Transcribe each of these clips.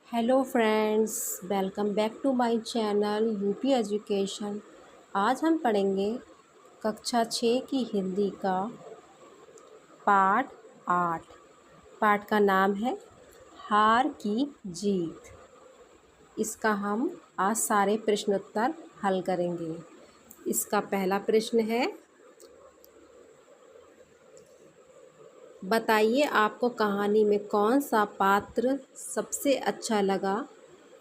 Hello friends, welcome back to my channel UP education. आज हम पढ़ेंगे कक्षा 6 की हिंदी का पाठ 8। पाठ का नाम है हार की जीत। इसका हम आज सारे प्रश्नोत्तर हल करेंगे। इसका पहला प्रश्न है, बताइए आपको कहानी में कौन सा पात्र सबसे अच्छा लगा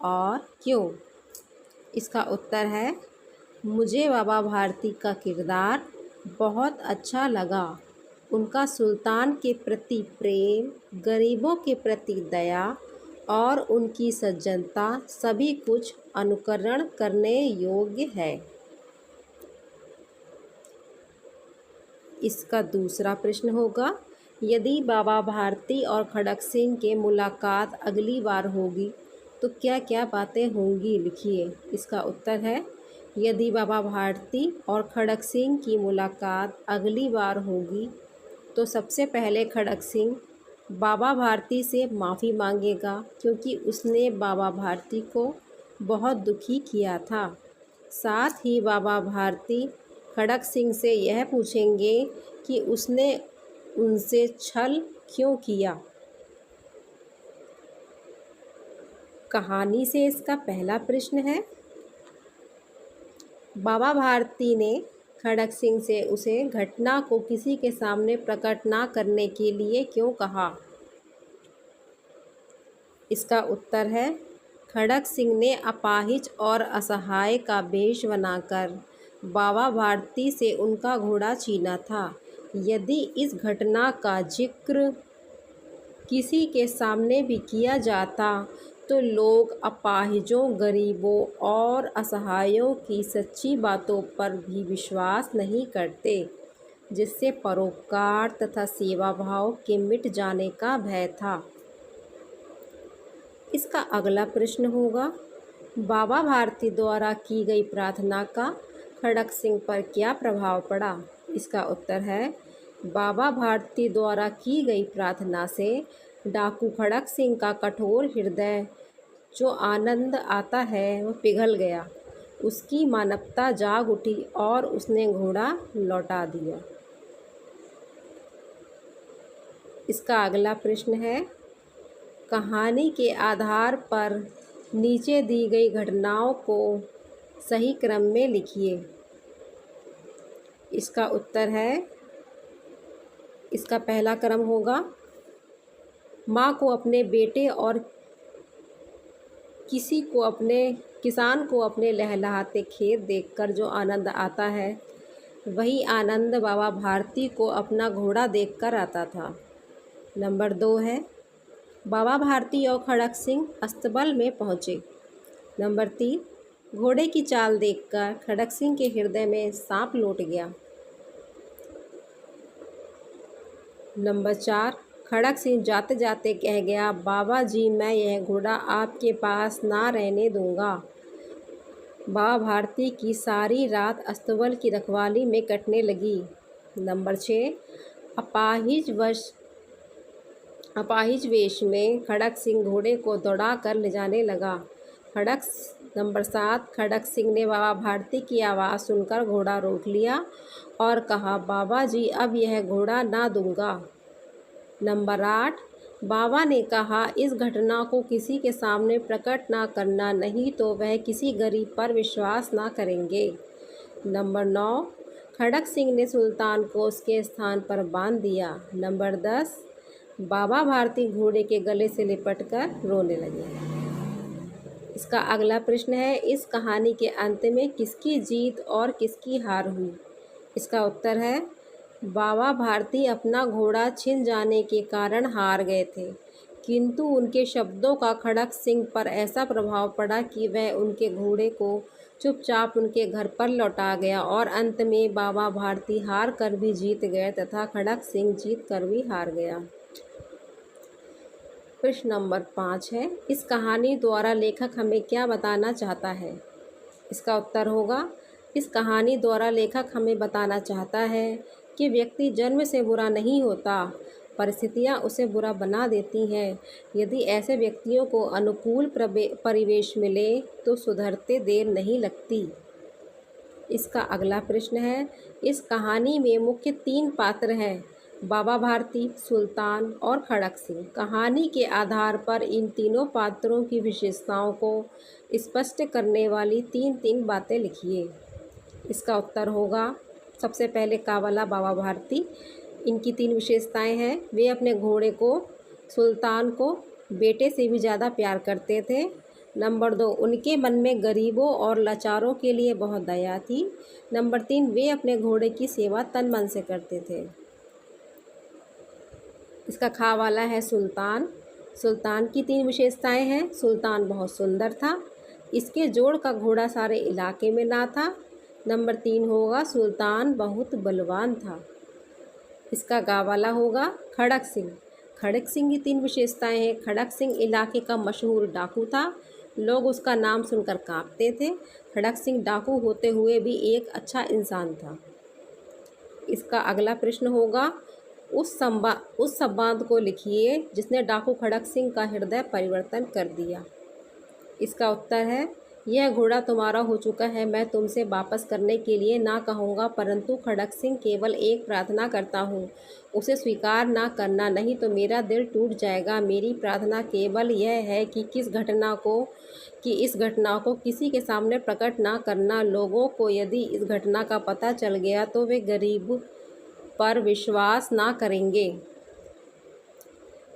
और क्यों। इसका उत्तर है, मुझे बाबा भारती का किरदार बहुत अच्छा लगा। उनका सुल्तान के प्रति प्रेम, गरीबों के प्रति दया और उनकी सज्जनता सभी कुछ अनुकरण करने योग्य है। इसका दूसरा प्रश्न होगा, यदि बाबा भारती और खड़क सिंह के मुलाकात अगली बार होगी तो क्या क्या बातें होंगी, लिखिए। इसका उत्तर है, यदि बाबा भारती और खड़क सिंह की मुलाकात अगली बार होगी तो सबसे पहले खड़क सिंह बाबा भारती से माफ़ी मांगेगा, क्योंकि उसने बाबा भारती को बहुत दुखी किया था। साथ ही बाबा भारती खड़क सिंह से यह पूछेंगे कि उसने उनसे छल क्यों किया। कहानी से इसका पहला प्रश्न है, बाबा भारती ने खड़क सिंह से उसे घटना को किसी के सामने प्रकट ना करने के लिए क्यों कहा। इसका उत्तर है, खड़क सिंह ने अपाहिज और असहाय का वेश बनाकर बाबा भारती से उनका घोड़ा छीना था। यदि इस घटना का जिक्र किसी के सामने भी किया जाता तो लोग अपाहिजों, गरीबों और असहायों की सच्ची बातों पर भी विश्वास नहीं करते, जिससे परोपकार तथा सेवा भाव के मिट जाने का भय था। इसका अगला प्रश्न होगा, बाबा भारती द्वारा की गई प्रार्थना का खड़क सिंह पर क्या प्रभाव पड़ा। इसका उत्तर है, बाबा भारती द्वारा की गई प्रार्थना से डाकू खड़क सिंह का कठोर हृदय जो आनंद आता है वह पिघल गया। उसकी मानवता जाग उठी और उसने घोड़ा लौटा दिया। इसका अगला प्रश्न है, कहानी के आधार पर नीचे दी गई घटनाओं को सही क्रम में लिखिए। इसका उत्तर है, इसका पहला क्रम होगा, माँ को अपने बेटे और किसान को अपने लहलहाते खेत देखकर जो आनंद आता है, वही आनंद बाबा भारती को अपना घोड़ा देखकर आता था। नंबर 2 है, बाबा भारती और खड़क सिंह अस्तबल में पहुँचे। नंबर 3, घोड़े की चाल देखकर खड़क सिंह के हृदय में सांप लौट गया। नंबर 4, खड़क सिंह जाते जाते कह गया, बाबा जी मैं यह घोड़ा आपके पास ना रहने दूंगा। बाबा भारती की सारी रात अस्तबल की रखवाली में कटने लगी। नंबर 6, अपाहिज वेश में खड़क सिंह घोड़े को दौड़ा कर ले जाने लगा। नंबर 7, खड़क सिंह ने बाबा भारती की आवाज़ सुनकर घोड़ा रोक लिया और कहा, बाबा जी अब यह घोड़ा ना दूंगा। नंबर 8, बाबा ने कहा, इस घटना को किसी के सामने प्रकट ना करना, नहीं तो वह किसी गरीब पर विश्वास ना करेंगे। नंबर 9, खड़क सिंह ने सुल्तान को उसके स्थान पर बांध दिया। नंबर 10, बाबा भारती घोड़े के गले से लिपटकर रोने लगे। इसका अगला प्रश्न है, इस कहानी के अंत में किसकी जीत और किसकी हार हुई। इसका उत्तर है, बाबा भारती अपना घोड़ा छिन जाने के कारण हार गए थे, किंतु उनके शब्दों का खड़क सिंह पर ऐसा प्रभाव पड़ा कि वह उनके घोड़े को चुपचाप उनके घर पर लौटा गया और अंत में बाबा भारती हार कर भी जीत गए तथा खड़क सिंह जीत कर भी हार गया। प्रश्न नंबर 5 है, इस कहानी द्वारा लेखक हमें क्या बताना चाहता है। इसका उत्तर होगा, इस कहानी द्वारा लेखक हमें बताना चाहता है कि व्यक्ति जन्म से बुरा नहीं होता, परिस्थितियाँ उसे बुरा बना देती हैं। यदि ऐसे व्यक्तियों को अनुकूल परिवेश मिले तो सुधरते देर नहीं लगती। इसका अगला प्रश्न है, इस कहानी में मुख्य 3 पात्र हैं, बाबा भारती, सुल्तान और खड़क सिंह। कहानी के आधार पर इन तीनों पात्रों की विशेषताओं को स्पष्ट करने वाली 3 बातें लिखिए। इसका उत्तर होगा, सबसे पहले काबला बाबा भारती। इनकी 3 विशेषताएं हैं। वे अपने घोड़े को, सुल्तान को बेटे से भी ज़्यादा प्यार करते थे। नंबर 2, उनके मन में गरीबों और लाचारों के लिए बहुत दया थी। नंबर 3, वे अपने घोड़े की सेवा तन मन से करते थे। इसका खा वाला है सुल्तान। सुल्तान की 3 विशेषताएं हैं। सुल्तान बहुत सुंदर था, इसके जोड़ का घोड़ा सारे इलाके में ना था। नंबर 3 होगा, सुल्तान बहुत बलवान था। इसका गा वाला होगा खड़क सिंह। खड़क सिंह की 3 विशेषताएं हैं। खड़क सिंह इलाके का मशहूर डाकू था, लोग उसका नाम सुनकर कांपते थे। खड़क सिंह डाकू होते हुए भी एक अच्छा इंसान था। इसका अगला प्रश्न होगा, उस संवाद को लिखिए जिसने डाकू खड़क सिंह का हृदय परिवर्तन कर दिया। इसका उत्तर है, यह घोड़ा तुम्हारा हो चुका है, मैं तुमसे वापस करने के लिए ना कहूँगा, परंतु खड़क सिंह केवल एक प्रार्थना करता हूँ, उसे स्वीकार ना करना, नहीं तो मेरा दिल टूट जाएगा। मेरी प्रार्थना केवल यह है कि इस घटना को किसी के सामने प्रकट ना करना। लोगों को यदि इस घटना का पता चल गया तो वे गरीब पर विश्वास ना करेंगे।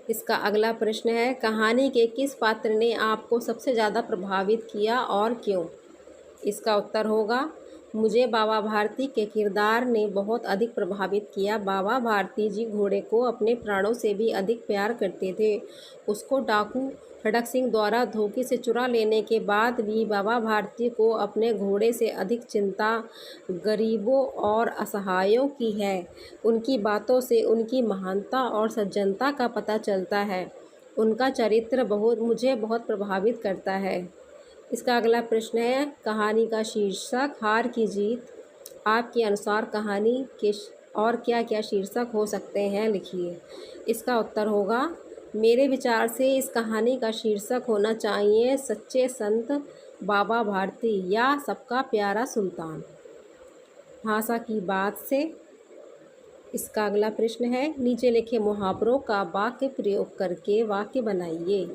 इसका अगला प्रश्न है, कहानी के किस पात्र ने आपको सबसे ज़्यादा प्रभावित किया और क्यों? इसका उत्तर होगा, मुझे बाबा भारती के किरदार ने बहुत अधिक प्रभावित किया। बाबा भारती जी घोड़े को अपने प्राणों से भी अधिक प्यार करते थे। उसको डाकू खड़क सिंह द्वारा धोखे से चुरा लेने के बाद भी बाबा भारती को अपने घोड़े से अधिक चिंता गरीबों और असहायों की है। उनकी बातों से उनकी महानता और सज्जनता का पता चलता है। उनका चरित्र मुझे बहुत प्रभावित करता है। इसका अगला प्रश्न है, कहानी का शीर्षक हार की जीत। आपके अनुसार कहानी के और क्या क्या शीर्षक हो सकते हैं, लिखिए। इसका उत्तर होगा, मेरे विचार से इस कहानी का शीर्षक होना चाहिए सच्चे संत बाबा भारती या सबका प्यारा सुल्तान। भाषा की बात से। इसका अगला प्रश्न है, नीचे लिखे मुहावरों का वाक्य प्रयोग करके वाक्य बनाइए।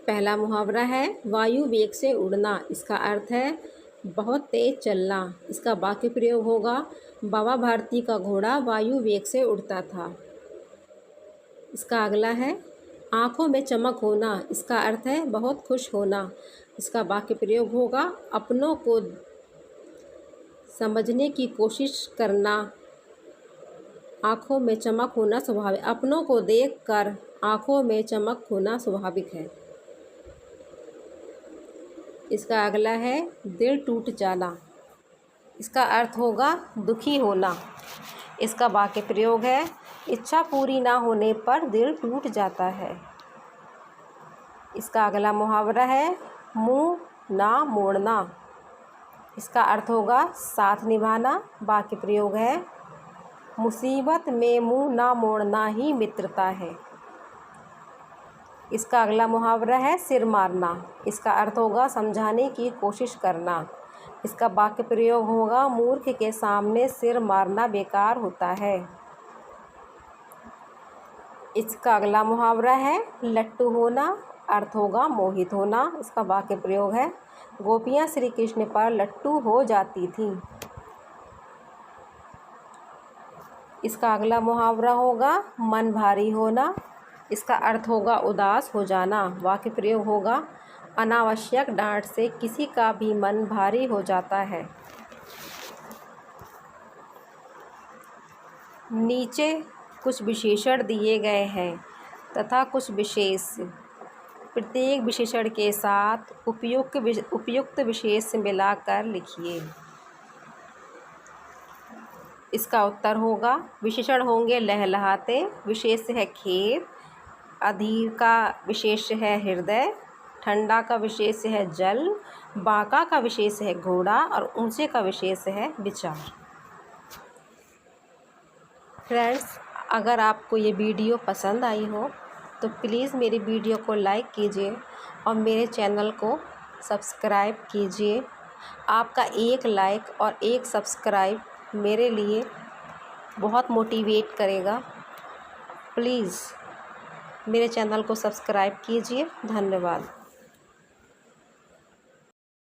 पहला मुहावरा है, वायु वेग से उड़ना। इसका अर्थ है बहुत तेज चलना। इसका वाक्य प्रयोग होगा, बाबा भारती का घोड़ा वायु वेग से उड़ता था। इसका अगला है, आँखों में चमक होना। इसका अर्थ है बहुत खुश होना। इसका वाक्य प्रयोग होगा, अपनों को समझने की कोशिश करना। आँखों में चमक होना स्वाभाविक, अपनों को देखकर आँखों में चमक होना स्वाभाविक है। इसका अगला है, दिल टूट जाना। इसका अर्थ होगा दुखी होना। इसका वाक्य प्रयोग है, इच्छा पूरी ना होने पर दिल टूट जाता है। इसका अगला मुहावरा है, मुँह ना मोड़ना। इसका अर्थ होगा साथ निभाना। वाक्य प्रयोग है, मुसीबत में मुँह ना मोड़ना ही मित्रता है। इसका अगला मुहावरा है, सिर मारना। इसका अर्थ होगा समझाने की कोशिश करना। इसका वाक्य प्रयोग होगा, मूर्ख के सामने सिर मारना बेकार होता है। इसका अगला मुहावरा है, लट्टू होना। अर्थ होगा मोहित होना। इसका वाक्य प्रयोग है, गोपियाँ श्री कृष्ण पर लट्टू हो जाती थीं। इसका अगला मुहावरा होगा, मन भारी होना। इसका अर्थ होगा उदास हो जाना। वाक्य प्रयोग होगा, अनावश्यक डांट से किसी का भी मन भारी हो जाता है। नीचे कुछ विशेषण दिए गए हैं तथा कुछ विशेष। प्रत्येक विशेषण के साथ उपयुक्त विशेष मिलाकर लिखिए। इसका उत्तर होगा, विशेषण होंगे लहलहाते, विशेष है खेत, अधीर का विशेष है हृदय, ठंडा का विशेष है जल, बांका का विशेष है घोड़ा और ऊंचे का विशेष है विचार। फ्रेंड्स, अगर आपको ये वीडियो पसंद आई हो तो प्लीज़ मेरी वीडियो को लाइक कीजिए और मेरे चैनल को सब्सक्राइब कीजिए। आपका एक लाइक और एक सब्सक्राइब मेरे लिए बहुत मोटिवेट करेगा। प्लीज़ मेरे चैनल को सब्सक्राइब कीजिए। धन्यवाद।